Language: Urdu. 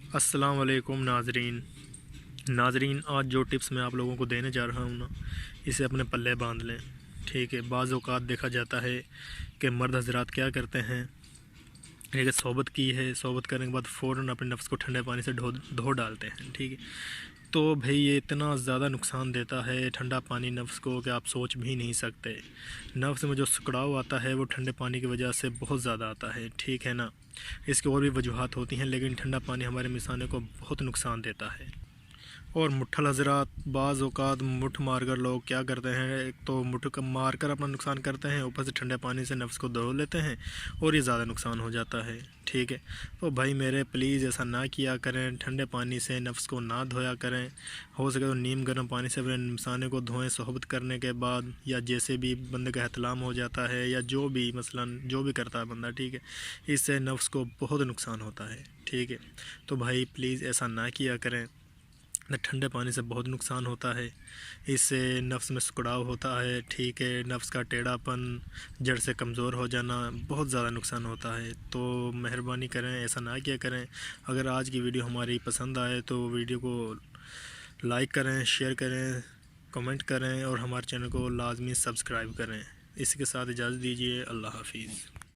السلام علیکم ناظرین آج جو ٹپس میں آپ لوگوں کو دینے جا رہا ہوں نا، اسے اپنے پلے باندھ لیں. ٹھیک ہے. بعض اوقات دیکھا جاتا ہے کہ مرد حضرات کیا کرتے ہیں، اگر صحبت کی ہے، صحبت کرنے کے بعد فوراً اپنے نفس کو ٹھنڈے پانی سے دھو ڈالتے ہیں. ٹھیک ہے. تو بھئی یہ اتنا زیادہ نقصان دیتا ہے ٹھنڈا پانی نفس کو کہ آپ سوچ بھی نہیں سکتے. نفس میں جو سکڑاؤ آتا ہے وہ ٹھنڈے پانی کی وجہ سے بہت زیادہ آتا ہے. ٹھیک ہے نا. اس کی اور بھی وجوہات ہوتی ہیں، لیکن ٹھنڈا پانی ہمارے مثانے کو بہت نقصان دیتا ہے. اور مٹھل حضرات بعض اوقات مٹھ مار کر لوگ کیا کرتے ہیں، ایک تو مٹھ مار کر اپنا نقصان کرتے ہیں، اوپر سے ٹھنڈے پانی سے نفس کو دھو لیتے ہیں اور یہ زیادہ نقصان ہو جاتا ہے. ٹھیک ہے. تو بھائی میرے پلیز ایسا نہ کیا کریں، ٹھنڈے پانی سے نفس کو نہ دھویا کریں. ہو سکے تو نیم گرم پانی سے اپنے مثانے کو دھوئیں صحبت کرنے کے بعد، یا جیسے بھی بندے کا احتلام ہو جاتا ہے، یا جو بھی مثلاً جو بھی کرتا ہے بندہ. ٹھیک ہے. اس سے نفس کو بہت نقصان ہوتا ہے. ٹھیک ہے. تو بھائی پلیز ایسا نہ کیا کریں. ٹھنڈے پانی سے بہت نقصان ہوتا ہے، اس سے نفس میں سکڑاؤ ہوتا ہے. ٹھیک ہے. نفس کا ٹیڑھا پن، جڑ سے کمزور ہو جانا، بہت زیادہ نقصان ہوتا ہے. تو مہربانی کریں ایسا نہ کیا کریں. اگر آج کی ویڈیو ہماری پسند آئے تو ویڈیو کو لائک کریں، شیئر کریں، کمنٹ کریں اور ہمارے چینل کو لازمی سبسکرائب کریں. اس کے ساتھ اجازت دیجیے. اللہ حافظ.